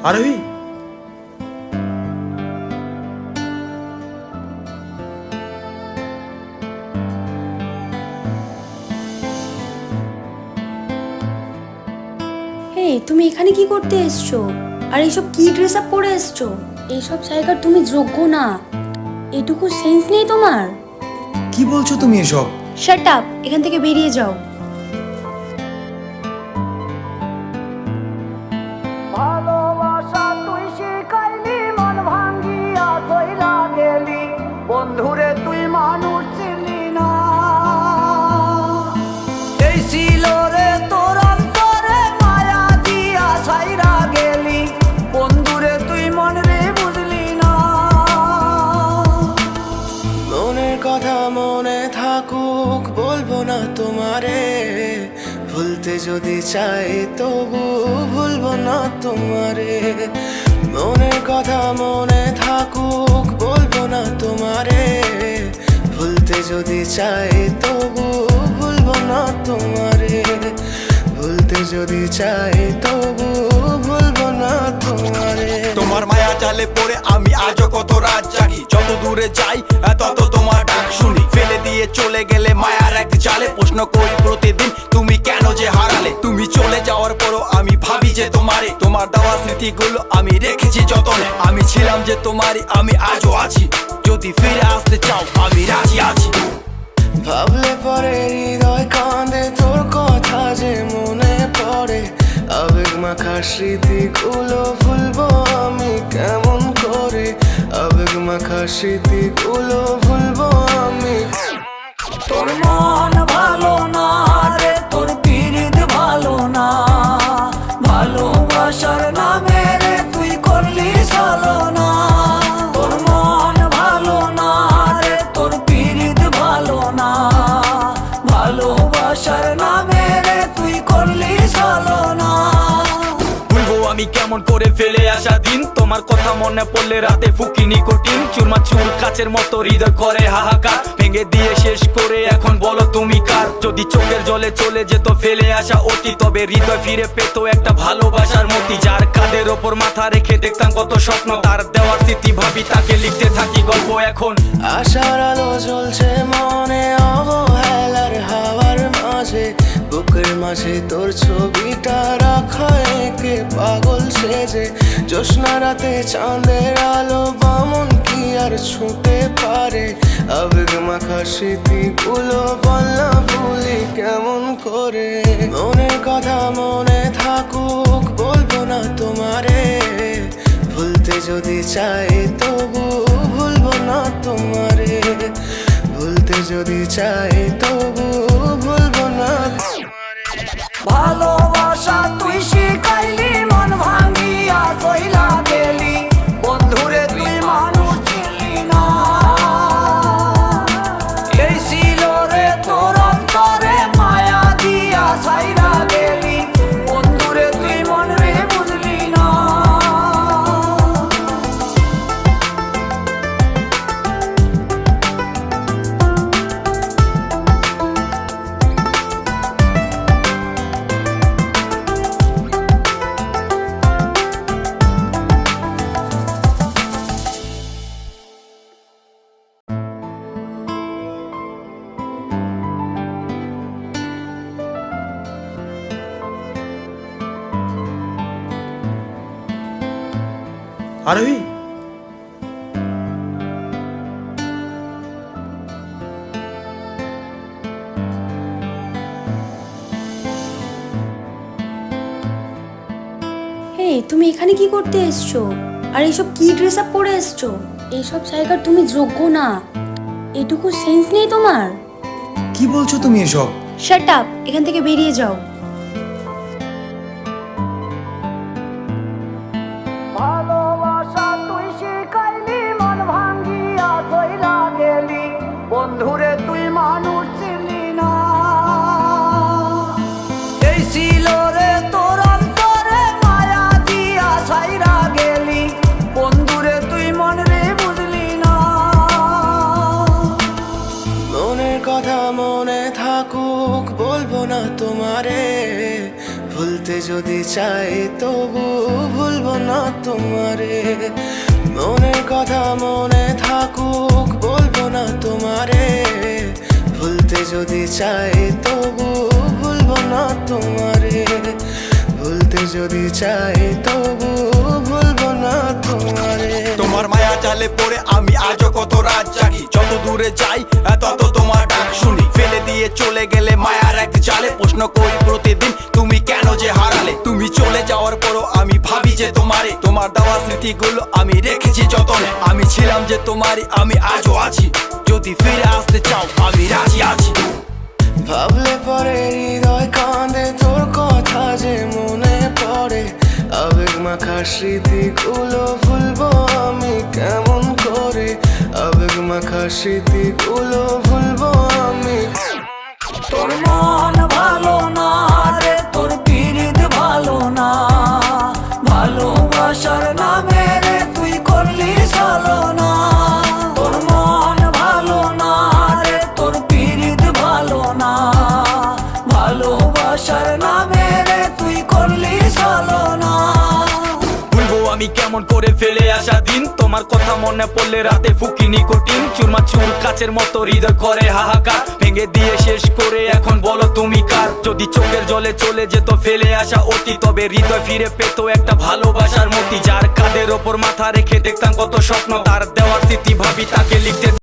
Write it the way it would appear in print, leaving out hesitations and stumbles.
আরোহী, তুমি এখানে কি করতে এসছো? আর এইসব কি ড্রেস আপ পরে এসছো? এইসব জায়গার তুমি যোগ্য না। এটুকু সেন্স নেই তোমার? কি বলছো তুমি এসব? শাট আপ, এখান থেকে বেরিয়ে যাও। ভালোবাসা তুই শিখাইলি, মন ভাঙ্গিয়া কইলা গেলি, বন্ধুরে তুই মানুষ চিনলি না। এই ছিল রে তোর অন্তরে মায়া দিয়া ছাইরা গেলি, বন্ধুরে তুই মন রে বুঝলি না। মনের কথা মনে থাকুক, বলবো না তোমারে, ভুলতে যদি চাই তবু ভুলবো না তোমারে। মনের কথা মনে থাকুক, বলবো না তোমারে, ভুলতে যদি চাই তবু ভুলবো না তোমারে। ভুলতে যদি চাই তবু ভুলবো না তোমারে। তোমার মায়া জালে পড়ে আমি আজও কত রাত জাগি, যত দূরে যাই তত তোমার ডাক শুনি। ফেলে দিয়ে চলে গেলে মায়ার এক জালে, প্রশ্ন করি প্রতিদিন তুমি কেন যে হারালে। তুমি চলে যাওয়ার পরও আমি ভাবি যে তোমারে, তোমার দেওয়া স্মৃতিগুলো আমি রেখেছি যতনে। আমি ছিলাম যে তোমারই, আমি আজও আছি, যদি ফিরে আসতে চাও আমি রাজি আছি। ভাবলে পরে হৃদয় কাঁদে, তোর কথা যে মনে পড়ে। আবেগ মাখা স্মৃতিগুলো ভুলবো আমি কেমন করে? আবেগ মাখা স্মৃতিগুলো ভুলবো আমি। তোর মন ভালো না রে, তোর পীড়িত ভালো না। ভালোবাসার নামে রে তুই করলি ছলনা। তোর মন ভালো না রে, তোর পীড়িত ভালো না। ভালোবাসার নামে রে তুই করলি ছলনা। ভুলবো আমি কেমন করে ফেলে আসা দিন, তোমার কথা মনে পড়লে রাতে ফুকি নিকোটিন। চুরমা চুর কাচের মতো হৃদয় করে হাহাকার, ভেঙে দিয়ে শেষ করে এখন বলো তুমি কার? যদি চোখের জলে চলে যেত ফেলে আসা অতি, তবে হৃদয় ফিরে পেত একটা ভালোবাসার মতি। যার কাঁধের ওপর মাথা রেখে দেখতাম কত স্বপ্ন, তার দেওয়ার স্মৃতি ভাবি তাকে লিখতে থাকি গল্প এখন। আশার আলো জ্বলছে মনে অবহেলার হাওয়ার মাঝে, বুকের মাঝে তোর ছবিটা রাখা একে পাগল সেজে। জ্যোৎস্না রাতে চাঁদের আলো বামন কি আর ছুঁতে পারে? আবেগ মাখা স্মৃতিগুলো বলনা ভুলি কেমন করে? মনের কথা মনে থাকুক, বলবো না তোমারে, ভুলতে যদি চাই তবু ভুলবো না তোমারে। ভুলতে যদি চাই তবু ভুলবো না তোমারে। ভালোবাসা তুই শিখাইলি, মন ভাঙ্গিয়া কইলা গেলি, বন্ধুরে তুই মানুষ চিনলি না। এই ছিল রে তোর অন্তরে মায়া দিয়া ছাইরা গেলি, বন্ধুরে তুই মন রে বুঝলি না। আরোহী, তুমি এখানে কি করতে এসছো? আর এইসব কি ড্রেস আপ পরে এসছো? এইসব জায়গার তুমি যোগ্য না। এটুকু সেন্স নেই তোমার? কি বলছো তুমি এসব? শাট আপ, এখান থেকে বেরিয়ে যাও। ভালোবাসা তুই শিখাইলি, মন ভাঙ্গিয়া কইলা গেলি, বন্ধুরে তুই মানুষ চিনলি না। এই ছিল রে তোর অন্তরে মায়া দিয়া ছাইরা গেলি, বন্ধুরে তুই মন রে বুঝলি না। মনের কথা মনে থাকুক, বলবো না তোমারে, যদি চাই তবু ভুলবো না তোমারে, মনের কথা মনে থাকুক বলবো না তোমারে, ভুলতে যদি চাই তবু ভুলবো না তোমারে, ভুলতে যদি চাই তবু ভুলবো না তোমারে। তোমার মায়া জালে পড়ে আমি আজও কত রাত জাগি, যত দূরে যাই তত তোমার ডাক শুনি, ফেলে দিয়ে চলে গেলে মায়ার এক জালে প্রশ্ন করি প্রতিদিন তুমি কেন যে হারালে। তুমি চলে যাওয়ার পরও আমি ভাবি যে তোমারে, তোমার দেওয়া স্মৃতিগুলো আমি রেখেছি যতনে, আমি ছিলাম যে তোমারই আমি আজও আছি, যদি ফিরে আসতে চাও আমি রাজি আছি। ভাবলে পরে হৃদয় কাঁদে তোর কথা যে মনে পড়ে, আবেগ মাখা স্মৃতিগুলো ভুলবো আমি কেমন করে, আবেগ মাখা স্মৃতিগুলো ভুলবো আমি। তোর মন ভালো না রে, তোর পিরিত ভালো না, ভালোবাসার নামে রে তুই করলি ছলনা। তোর মন ভালো না রে, তোর পিরিত ভালো না, ভালোবাসার নামে রে তুই করলি ছলনা। ভুলবো আমি কেমন করে ফেলে আসা দিন, তোমার কথা মনে পড়লে রাতে ফুকি নিকোটিন, চুরমাচুর কাচের মতো হৃদয় করে হাহাকার, ভেঙে দিয়ে শেষ করে এখন বলো তুমি কার। যদি চোখের জলে চলে যেত ফেলে আসা অতি, তবে হৃদয় ফিরে পেত একটা ভালোবাসার মতি, যার কাঁধের ওপর মাথা রেখে দেখতাম কত স্বপ্ন, তার দেওয়ার স্মৃতি ভাবি তাকে লিখতে